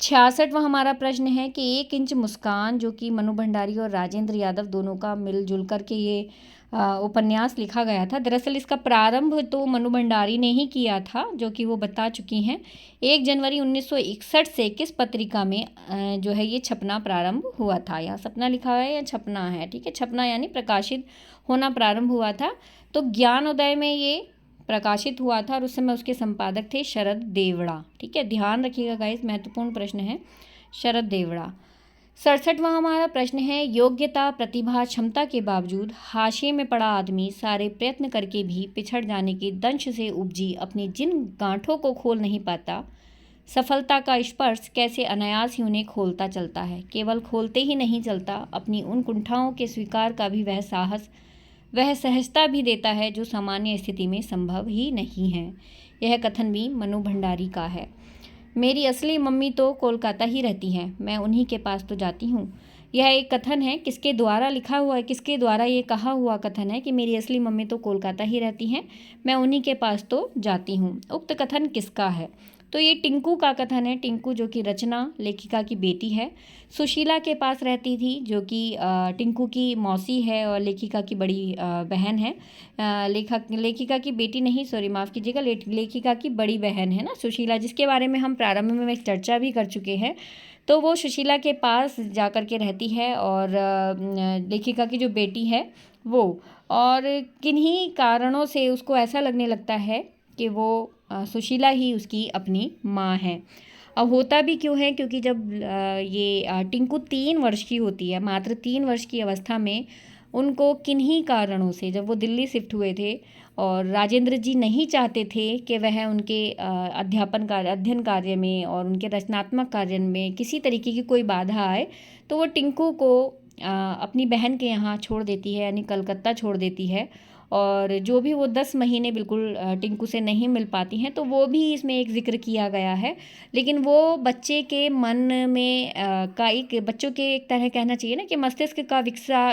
Speaker 1: 66वां हमारा प्रश्न है कि 1 इंच मुस्कान, जो कि मन्नू भंडारी और राजेंद्र यादव दोनों का मिलजुल करके ये उपन्यास लिखा गया था। दरअसल इसका प्रारंभ तो मन्नू भंडारी ने ही किया था, जो कि वो बता चुकी हैं। 1 जनवरी 1961 से किस पत्रिका में जो है ये छपना प्रारंभ हुआ था? यहाँ सपना लिखा हुआ है या छपना है, ठीक है, छपना यानी प्रकाशित होना प्रारंभ हुआ था। तो ज्ञानोदय में ये प्रकाशित हुआ था और उस समय उसके संपादक थे शरद देवड़ा, ठीक है, ध्यान रखिएगा गाइस, महत्वपूर्ण प्रश्न है, शरद देवड़ा। 67वां हमारा प्रश्न है, योग्यता, प्रतिभा, क्षमता के बावजूद हाशिए में पड़ा आदमी सारे प्रयत्न करके भी पिछड़ जाने के दंश से उपजी अपनी जिन गांठों को खोल नहीं पाता, सफलता का स्पर्श कैसे अनायास ही उन्हें खोलता चलता है। केवल खोलते ही नहीं चलता, अपनी उन कुंठाओं के स्वीकार का भी वह साहस, वह सहजता भी देता है जो सामान्य स्थिति में संभव ही नहीं है। यह कथन भी मनु भंडारी का है। मेरी असली मम्मी तो कोलकाता ही रहती हैं, मैं उन्हीं के पास तो जाती हूँ। यह एक कथन है, किसके द्वारा लिखा हुआ है, किसके द्वारा ये कहा हुआ कथन है कि मेरी असली मम्मी तो कोलकाता ही रहती हैं, मैं उन्हीं के पास तो जाती हूँ। उक्त कथन किसका है? तो ये टिंकू का कथन है। टिंकू जो कि रचना लेखिका की बेटी है, सुशीला के पास रहती थी, जो कि टिंकू की मौसी है और लेखिका की बड़ी बहन है। लेखिका की बेटी नहीं, सॉरी माफ़ कीजिएगा, लेखिका की बड़ी बहन है ना सुशीला, जिसके बारे में हम प्रारंभ में एक चर्चा भी कर चुके हैं। तो वो सुशीला के पास जा कर के रहती है और लेखिका की जो बेटी है वो, और किन्हीं कारणों से उसको ऐसा लगने लगता है कि वो सुशीला ही उसकी अपनी माँ है। अब होता भी क्यों है, क्योंकि जब ये टिंकू 3 वर्ष की होती है, मात्र 3 वर्ष की अवस्था में उनको किन्हीं कारणों से, जब वो दिल्ली शिफ्ट हुए थे और राजेंद्र जी नहीं चाहते थे कि वह उनके अध्ययन कार्य में और उनके रचनात्मक कार्य में किसी तरीके की कोई बाधा आए, तो वो टिंकू को अपनी बहन के यहाँ छोड़ देती है, यानी कलकत्ता छोड़ देती है। और जो भी वो 10 महीने बिल्कुल टिंकू से नहीं मिल पाती हैं, तो वो भी इसमें एक ज़िक्र किया गया है। लेकिन वो बच्चे के मन में का एक, बच्चों के एक तरह कहना चाहिए ना कि मस्तिष्क का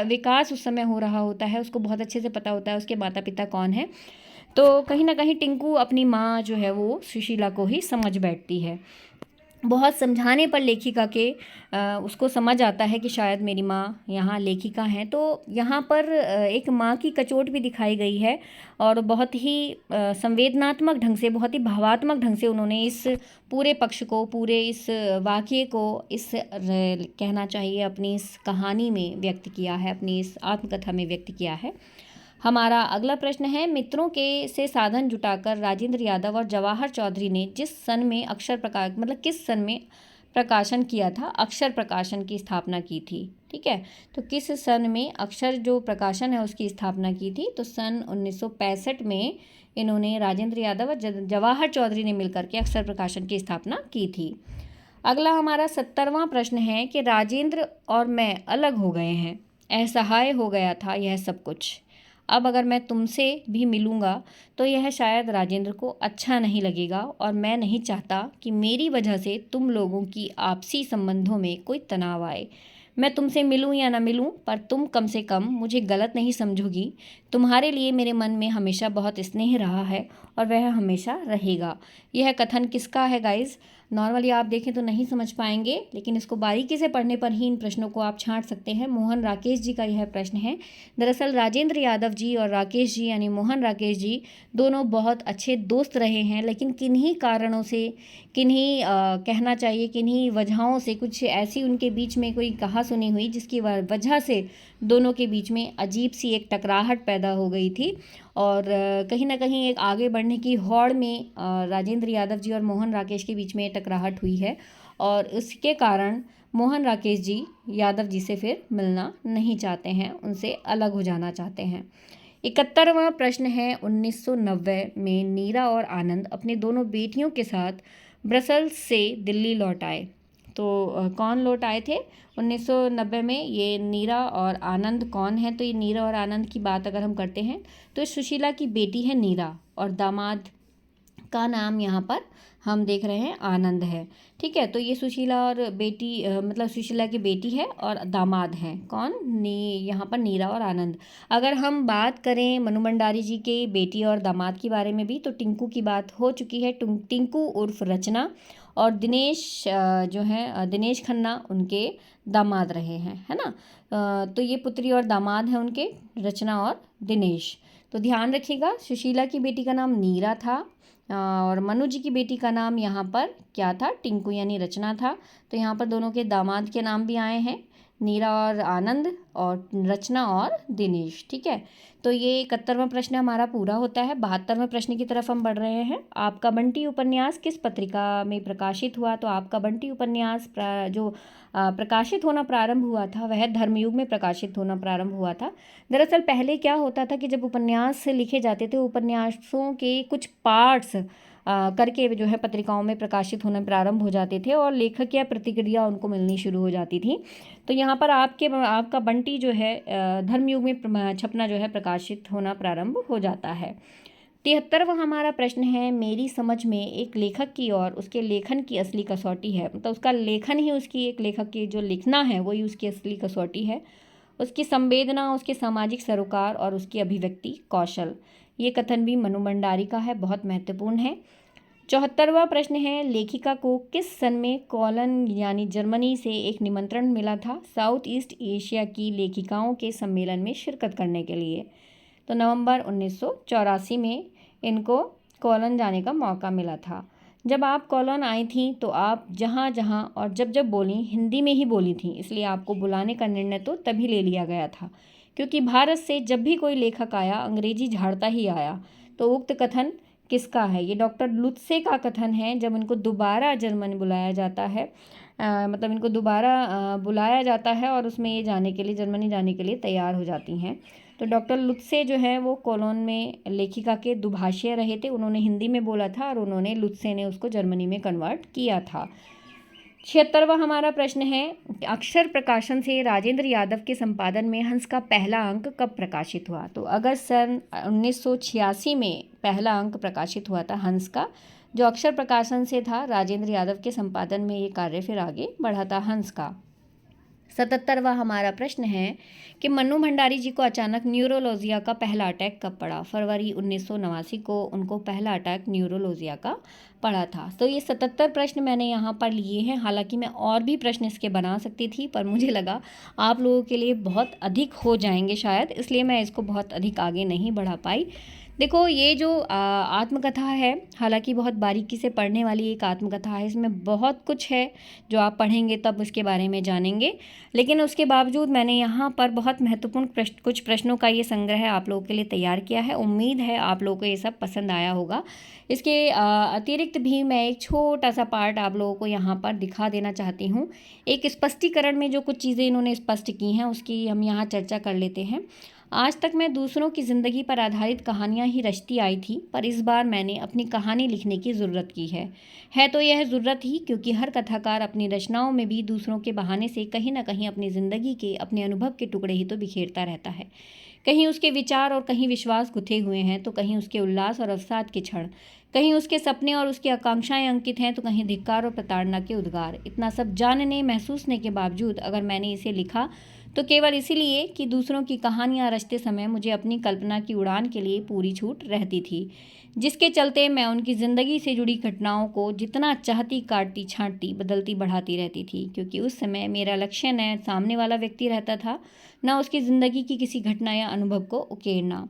Speaker 1: विकास उस समय हो रहा होता है, उसको बहुत अच्छे से पता होता है उसके माता पिता कौन है। तो कहीं ना कहीं टिंकू अपनी माँ जो है वो सुशीला को ही समझ बैठती है। बहुत समझाने पर लेखिका के उसको समझ आता है कि शायद मेरी माँ यहाँ लेखिका हैं। तो यहाँ पर एक माँ की कचोट भी दिखाई गई है और बहुत ही संवेदनात्मक ढंग से, बहुत ही भावात्मक ढंग से उन्होंने इस पूरे पक्ष को, पूरे इस वाक़ये को, कहना चाहिए अपनी इस कहानी में व्यक्त किया है, अपनी इस आत्मकथा में व्यक्त किया है। हमारा अगला प्रश्न है, मित्रों के से साधन जुटाकर राजेंद्र यादव और जवाहर चौधरी ने जिस सन में अक्षर प्रकाश, मतलब किस सन में प्रकाशन किया था, अक्षर प्रकाशन की स्थापना की थी। ठीक है, तो किस सन में अक्षर जो प्रकाशन है उसकी स्थापना की थी? तो सन 1965 में इन्होंने, राजेंद्र यादव और जवाहर चौधरी ने मिलकर के अक्षर प्रकाशन की स्थापना की थी। अगला हमारा 70वां प्रश्न है कि राजेंद्र और मैं अलग हो गए हैं, असहाय हो गया था यह सब कुछ। अब अगर मैं तुमसे भी मिलूँगा तो यह शायद राजेंद्र को अच्छा नहीं लगेगा और मैं नहीं चाहता कि मेरी वजह से तुम लोगों की आपसी संबंधों में कोई तनाव आए। मैं तुमसे मिलूं या ना मिलूं, पर तुम कम से कम मुझे गलत नहीं समझोगी। तुम्हारे लिए मेरे मन में हमेशा बहुत स्नेह रहा है और वह हमेशा रहेगा। यह कथन किसका है गाइज़? नॉर्मली आप देखें तो नहीं समझ पाएंगे, लेकिन इसको बारीकी से पढ़ने पर ही इन प्रश्नों को आप छांट सकते हैं। मोहन राकेश जी का यह प्रश्न है। दरअसल राजेंद्र यादव जी और राकेश जी, यानी मोहन राकेश जी, दोनों बहुत अच्छे दोस्त रहे हैं, लेकिन किन्हीं कारणों से, किन्हीं कहना चाहिए किन्हीं वजहों से, कुछ ऐसी उनके बीच में कोई कहा सुनी हुई जिसकी वजह से दोनों के बीच में अजीब सी एक टकराहट पैदा हो गई थी। और कहीं ना कहीं एक आगे बढ़ने की होड़ में राजेंद्र यादव जी और मोहन राकेश के बीच में टकराहट हुई है और उसके कारण मोहन राकेश जी यादव जी से फिर मिलना नहीं चाहते हैं, उनसे अलग हो जाना चाहते हैं। 71वां प्रश्न है, 1990 में नीरा और आनंद अपने दोनों बेटियों के साथ ब्रसल्स से दिल्ली लौट आए। तो कौन लौट आए थे 1990 में? ये नीरा और आनंद कौन है? तो ये नीरा और आनंद की बात अगर हम करते हैं तो सुशीला की बेटी है नीरा और दामाद का नाम यहाँ पर हम देख रहे हैं आनंद है। ठीक है, तो ये सुशीला और बेटी मतलब सुशीला की बेटी है और दामाद हैं कौन? यहाँ पर नीरा और आनंद। अगर हम बात करें मनु भंडारी जी के बेटी और दामाद के बारे में भी, तो टिंकू की बात हो चुकी है। टिंकू उर्फ रचना और दिनेश जो हैं दिनेश खन्ना उनके दामाद रहे हैं, है ना। तो ये पुत्री और दामाद हैं उनके, रचना और दिनेश। तो ध्यान रखिएगा, सुशीला की बेटी का नाम नीरा था और मनु जी की बेटी का नाम यहाँ पर क्या था? टिंकू यानी रचना था। तो यहाँ पर दोनों के दामाद के नाम भी आए हैं, नीरा और आनंद, और रचना और दिनेश। ठीक है, तो ये 71वां प्रश्न हमारा पूरा होता है। 72वें प्रश्न की तरफ हम बढ़ रहे हैं। आपका बंटी उपन्यास किस पत्रिका में प्रकाशित हुआ? तो आपका बंटी उपन्यास जो प्रकाशित होना प्रारंभ हुआ था वह धर्मयुग में प्रकाशित होना प्रारंभ हुआ था। दरअसल पहले क्या होता था कि जब उपन्यास लिखे जाते थे, उपन्यासों के कुछ पार्ट्स करके जो है पत्रिकाओं में प्रकाशित होने प्रारंभ हो जाते थे और लेखक या प्रतिक्रिया उनको मिलनी शुरू हो जाती थी। तो यहाँ पर आपका बंटी जो है धर्मयुग में छपना जो है प्रकाशित होना प्रारंभ हो जाता है। 73वां हमारा प्रश्न है, मेरी समझ में एक लेखक की और उसके लेखन की असली कसौटी है। मतलब उसका लेखन ही उसकी, एक लेखक की जो लिखना है वही उसकी असली कसौटी है। उसकी संवेदना, उसके सामाजिक सरोकार और उसकी अभिव्यक्ति कौशल। ये कथन भी मनु भंडारी का है, बहुत महत्वपूर्ण है। 74वां प्रश्न है, लेखिका को किस सन में कोलन यानी जर्मनी से एक निमंत्रण मिला था साउथ ईस्ट एशिया की लेखिकाओं के सम्मेलन में शिरकत करने के लिए? तो नवंबर 1984 में इनको कोलन जाने का मौका मिला था। जब आप कोलन आई थीं तो आप जहाँ जहाँ और जब जब बोली हिंदी में ही बोली थीं, इसलिए आपको बुलाने का निर्णय तो तभी ले लिया गया था, क्योंकि भारत से जब भी कोई लेखक आया अंग्रेजी झाड़ता ही आया। तो उक्त कथन किसका है? ये डॉक्टर लुत्से का कथन है। जब इनको दोबारा जर्मनी बुलाया जाता है, मतलब इनको दोबारा बुलाया जाता है और उसमें ये जाने के लिए, जर्मनी जाने के लिए तैयार हो जाती हैं। तो डॉक्टर लुत्से जो है वो कोलोन में लेखिका के दुभाषीय रहे थे। उन्होंने हिंदी में बोला था और उन्होंने, लुत्से ने उसको जर्मनी में कन्वर्ट किया था। 76वां हमारा प्रश्न है, अक्षर प्रकाशन से राजेंद्र यादव के संपादन में हंस का पहला अंक कब प्रकाशित हुआ? तो अगस्त सन 1986 में पहला अंक प्रकाशित हुआ था हंस का, जो अक्षर प्रकाशन से था। राजेंद्र यादव के संपादन में ये कार्य फिर आगे बढ़ा था हंस का। 77वां हमारा प्रश्न है कि मन्नू भंडारी जी को अचानक न्यूरोलॉजिया का पहला अटैक कब पड़ा? फरवरी 1989 को उनको पहला अटैक न्यूरोलॉजिया का पड़ा था। तो ये 77 प्रश्न मैंने यहाँ पर लिए हैं। हालांकि मैं और भी प्रश्न इसके बना सकती थी, पर मुझे लगा आप लोगों के लिए बहुत अधिक हो जाएंगे शायद, इसलिए मैं इसको बहुत अधिक आगे नहीं बढ़ा पाई। देखो, ये जो आत्मकथा है, हालांकि बहुत बारीकी से पढ़ने वाली एक आत्मकथा है। इसमें बहुत कुछ है जो आप पढ़ेंगे तब उसके बारे में जानेंगे, लेकिन उसके बावजूद मैंने यहाँ पर बहुत महत्वपूर्ण कुछ प्रश्नों का ये संग्रह आप लोगों के लिए तैयार किया है। उम्मीद है आप लोगों को ये सब पसंद आया होगा। इसके अतिरिक्त भी मैं एक छोटा सा पार्ट आप लोगों को यहाँ पर दिखा देना चाहती हूँ। एक स्पष्टीकरण में जो कुछ चीज़ें इन्होंने स्पष्ट की हैं उसकी हम यहाँ चर्चा कर लेते हैं। आज तक मैं दूसरों की ज़िंदगी पर आधारित कहानियाँ ही रचती आई थी, पर इस बार मैंने अपनी कहानी लिखने की ज़रूरत की है तो यह ज़रूरत ही क्योंकि हर कथाकार अपनी रचनाओं में भी दूसरों के बहाने से कहीं ना कहीं अपनी ज़िंदगी के, अपने अनुभव के टुकड़े ही तो बिखेरता रहता है। कहीं उसके विचार और कहीं विश्वास गुथे हुए हैं, तो कहीं उसके उल्लास और अवसाद के क्षण, कहीं उसके सपने और उसकी आकांक्षाएं अंकित हैं, तो कहीं धिक्कार और प्रताड़ना के उद्गार। इतना सब जानने महसूसने के बावजूद अगर मैंने इसे लिखा तो केवल इसीलिए कि दूसरों की कहानियाँ रचते समय मुझे अपनी कल्पना की उड़ान के लिए पूरी छूट रहती थी, जिसके चलते मैं उनकी ज़िंदगी से जुड़ी घटनाओं को जितना चाहती काटती छांटती बदलती बढ़ाती रहती थी, क्योंकि उस समय मेरा लक्ष्य न सामने वाला व्यक्ति रहता था, न उसकी ज़िंदगी की किसी घटना या अनुभव को उकेरना।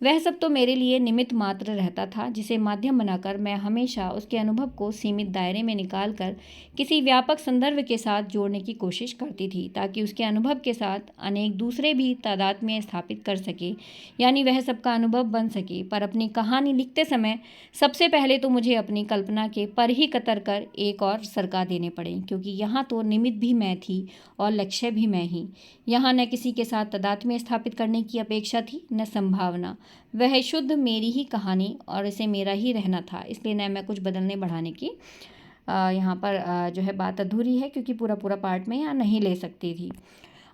Speaker 1: वह सब तो मेरे लिए निमित्त मात्र रहता था, जिसे माध्यम बनाकर मैं हमेशा उसके अनुभव को सीमित दायरे में निकाल कर किसी व्यापक संदर्भ के साथ जोड़ने की कोशिश करती थी, ताकि उसके अनुभव के साथ अनेक दूसरे भी तादाद में स्थापित कर सके, यानी वह सबका अनुभव बन सके। पर अपनी कहानी लिखते समय सबसे पहले तो मुझे अपनी कल्पना के पर ही कतर कर एक और सरका देने पड़े, क्योंकि यहाँ तो निमित्त भी मैं थी और लक्ष्य भी मैं ही। यहाँ न किसी के साथ तादात्म्य स्थापित करने की अपेक्षा थी, न संभावना। वह शुद्ध मेरी ही कहानी और इसे मेरा ही रहना था, इसलिए न मैं कुछ बदलने बढ़ाने की यहाँ पर जो है बात अधूरी है, क्योंकि पूरा पार्ट में यहाँ नहीं ले सकती थी।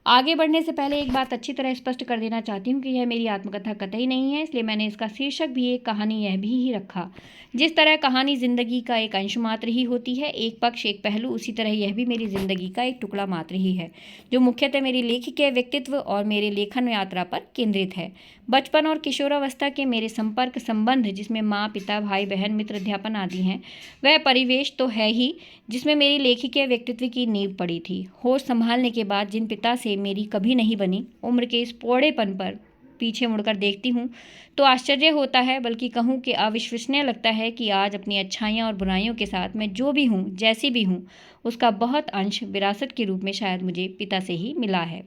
Speaker 1: आगे बढ़ने से पहले एक बात अच्छी तरह स्पष्ट कर देना चाहती हूँ कि यह मेरी आत्मकथा कतई नहीं है, इसलिए मैंने इसका शीर्षक भी एक कहानी यह भी ही रखा। जिस तरह कहानी जिंदगी का एक अंश मात्र ही होती है, एक पक्ष एक पहलू, उसी तरह यह भी मेरी जिंदगी का एक टुकड़ा मात्र ही है, जो मुख्यतः मेरी लेखिका व्यक्तित्व और मेरे लेखन यात्रा पर केंद्रित है। बचपन और किशोरावस्था के मेरे संपर्क संबंध, जिसमें माँ, पिता, भाई, बहन, मित्र, अध्यापन आदि हैं, वह परिवेश तो है ही जिसमें मेरी लेखिका व्यक्तित्व की नींव पड़ी थी। होश संभालने के बाद जिन पिता से मेरी कभी नहीं बनी, उम्र के इस पौड़ेपन पर पीछे मुड़कर देखती हूँ तो आश्चर्य होता है, बल्कि कहूँ कि अविश्वसनीय लगता है कि आज अपनी अच्छाइयाँ और बुराइयों के साथ मैं जो भी हूँ, जैसी भी हूँ, उसका बहुत अंश विरासत के रूप में शायद मुझे पिता से ही मिला है।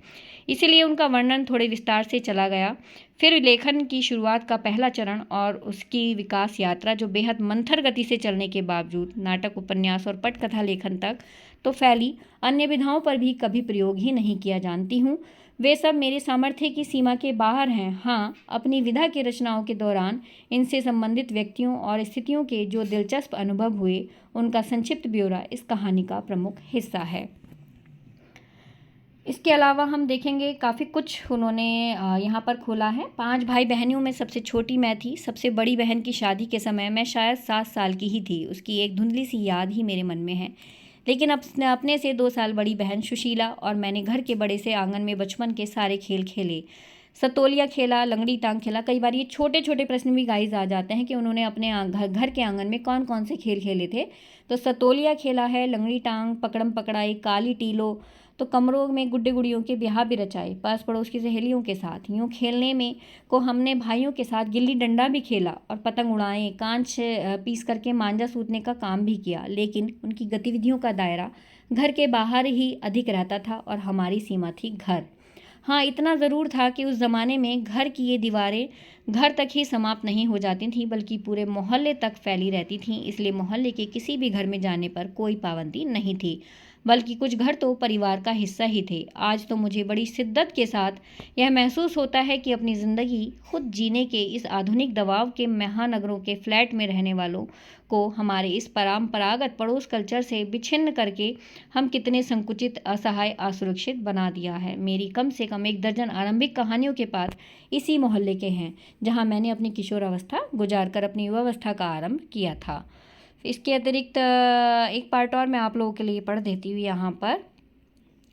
Speaker 1: इसीलिए उनका वर्णन थोड़े विस्तार से चला गया। फिर लेखन की शुरुआत का पहला चरण और उसकी विकास यात्रा, जो बेहद मंथर गति से चलने के बावजूद नाटक, उपन्यास और पटकथा लेखन तक तो फैली, अन्य विधाओं पर भी कभी प्रयोग ही नहीं किया जानती हूँ, वे सब मेरे सामर्थ्य की सीमा के बाहर हैं। हाँ, अपनी विधा की रचनाओं के दौरान इनसे संबंधित व्यक्तियों और स्थितियों के जो दिलचस्प अनुभव हुए, उनका संक्षिप्त ब्यौरा इस कहानी का प्रमुख हिस्सा है। इसके अलावा हम देखेंगे काफ़ी कुछ उन्होंने यहाँ पर खोला है। 5 भाई बहनों में सबसे छोटी मैं थी। सबसे बड़ी बहन की शादी के समय मैं शायद 7 साल की ही थी। उसकी एक धुंधली सी याद ही मेरे मन में है। लेकिन अपने से 2 साल बड़ी बहन सुशीला और मैंने घर के बड़े से आंगन में बचपन के सारे खेल खेले। सतोलिया खेला, लंगड़ी टांग खेला। कई बार ये छोटे छोटे प्रश्न भी गाइस आ जाते हैं कि उन्होंने अपने घर के आंगन में कौन कौन से खेल खेले थे। तो सतोलिया खेला है, लंगड़ी टांग, पकड़म पकड़ाई, काली टीलो, तो कमरों में गुड्डे गुड़ियों के ब्याह भी रचाए पास पड़ोस की सहेलियों के साथ। यूँ खेलने में को हमने भाइयों के साथ गिल्ली डंडा भी खेला और पतंग उड़ाए, कांच पीस करके मांझा सूतने का काम भी किया। लेकिन उनकी गतिविधियों का दायरा घर के बाहर ही अधिक रहता था और हमारी सीमा थी घर। हाँ, इतना ज़रूर था कि उस ज़माने में घर की ये दीवारें घर तक ही समाप्त नहीं हो जाती थीं, बल्कि पूरे मोहल्ले तक फैली रहती थीं। इसलिए मोहल्ले के किसी भी घर में जाने पर कोई पाबंदी नहीं थी, बल्कि कुछ घर तो परिवार का हिस्सा ही थे। आज तो मुझे बड़ी शिद्दत के साथ यह महसूस होता है कि अपनी ज़िंदगी खुद जीने के इस आधुनिक दबाव के महानगरों के फ्लैट में रहने वालों को हमारे इस परंपरागत पड़ोस कल्चर से विच्छिन्न करके हम कितने संकुचित, असहाय, असुरक्षित बना दिया है। मेरी कम से कम 1 दर्जन आरंभिक कहानियों के पाठ इसी मोहल्ले के हैं, जहाँ मैंने अपनी किशोरावस्था गुजार कर अपनी युवावस्था का आरंभ किया था। इसके अतिरिक्त एक पार्ट और मैं आप लोगों के लिए पढ़ देती हूँ यहाँ पर।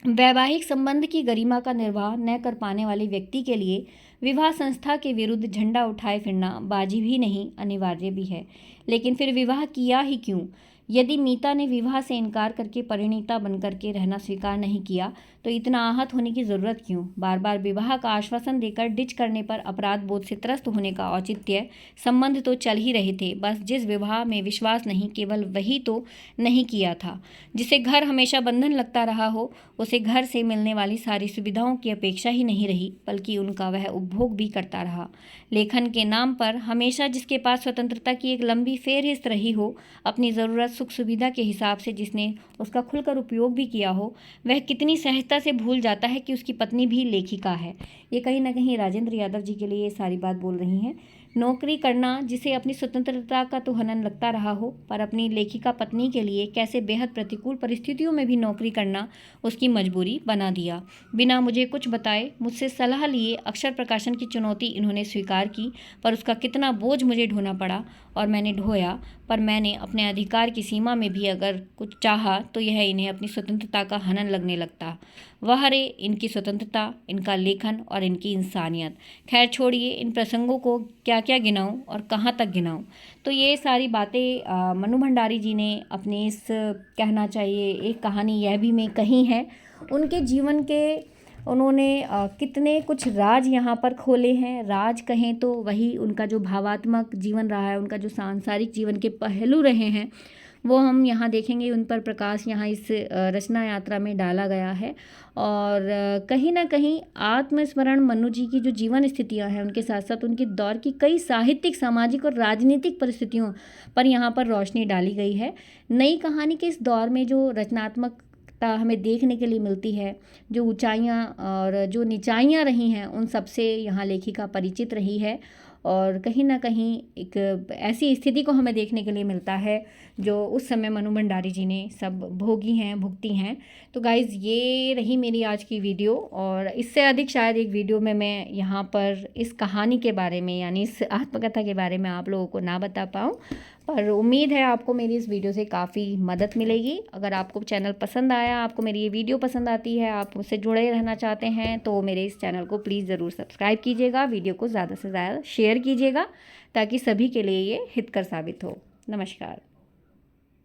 Speaker 1: वैवाहिक संबंध की गरिमा का निर्वाह न कर पाने वाले व्यक्ति के लिए विवाह संस्था के विरुद्ध झंडा उठाए फिरना बाजी भी नहीं, अनिवार्य भी है। लेकिन फिर विवाह किया ही क्यों? यदि मीता ने विवाह से इनकार करके परिणीता बनकर के रहना स्वीकार नहीं किया, तो इतना आहत होने की ज़रूरत क्यों? बार बार विवाह का आश्वासन देकर डिच करने पर अपराध बोध से त्रस्त होने का औचित्य? संबंध तो चल ही रहे थे, बस जिस विवाह में विश्वास नहीं, केवल वही तो नहीं किया था। जिसे घर हमेशा बंधन लगता रहा हो, उसे घर से मिलने वाली सारी सुविधाओं की अपेक्षा ही नहीं रही, बल्कि उनका वह उपभोग भी करता रहा। लेखन के नाम पर हमेशा जिसके पास स्वतंत्रता की एक लंबी फेहरिस्त रही हो, अपनी ज़रूरत सुख सुविधा के हिसाब से जिसने उसका खुलकर उपयोग भी किया हो, वह कितनी सहजता से भूल जाता है कि उसकी पत्नी भी लेखिका है। ये कहीं ना कहीं राजेंद्र यादव जी के लिए ये सारी बात बोल रही हैं। नौकरी करना जिसे अपनी स्वतंत्रता का तो हनन लगता रहा हो, पर अपनी लेखिका पत्नी के लिए कैसे बेहद प्रतिकूल परिस्थितियों में भी नौकरी करना उसकी मजबूरी बना दिया। बिना मुझे कुछ बताए, मुझसे सलाह लिए अक्षर प्रकाशन की चुनौती इन्होंने स्वीकार की, पर उसका कितना बोझ मुझे ढोना पड़ा और मैंने ढोया। पर मैंने अपने अधिकार की सीमा में भी अगर कुछ चाहा तो यह इन्हें अपनी स्वतंत्रता का हनन लगने लगता। वह रे इनकी स्वतंत्रता, इनका लेखन और इनकी इंसानियत। खैर छोड़िए, इन प्रसंगों को क्या क्या गिनाऊं और कहाँ तक गिनाऊं। तो ये सारी बातें मनु भंडारी जी ने अपने इस कहना चाहिए एक कहानी यह भी में कही है। उनके जीवन के उन्होंने कितने कुछ राज यहाँ पर खोले हैं। राज कहें तो वही उनका जो भावात्मक जीवन रहा है, उनका जो सांसारिक जीवन के पहलू रहे हैं, वो हम यहाँ देखेंगे। उन पर प्रकाश यहाँ इस रचना यात्रा में डाला गया है। और कहीं ना कहीं आत्मस्मरण मनु जी की जो जीवन स्थितियाँ हैं, उनके साथ साथ उनके दौर की कई साहित्यिक, सामाजिक और राजनीतिक परिस्थितियों पर यहाँ पर रोशनी डाली गई है। नई कहानी के इस दौर में जो रचनात्मकता हमें देखने के लिए मिलती है, जो ऊंचाइयाँ और जो निचाइयाँ रही हैं, उन सबसे यहाँ लेखिका परिचित रही है। और कहीं ना कहीं एक ऐसी स्थिति को हमें देखने के लिए मिलता है जो उस समय मनु भंडारी जी ने सब भोगी हैं, भुगती हैं। तो गाइज़, ये रही मेरी आज की वीडियो, और इससे अधिक शायद एक वीडियो में मैं यहाँ पर इस कहानी के बारे में, यानी इस आत्मकथा के बारे में आप लोगों को ना बता पाऊँ। पर उम्मीद है आपको मेरी इस वीडियो से काफ़ी मदद मिलेगी। अगर आपको चैनल पसंद आया, आपको मेरी ये वीडियो पसंद आती है, आप मुझसे जुड़े रहना चाहते हैं, तो मेरे इस चैनल को प्लीज़ ज़रूर सब्सक्राइब कीजिएगा। वीडियो को ज़्यादा से ज़्यादा शेयर कीजिएगा ताकि सभी के लिए ये हितकर साबित हो। नमस्कार।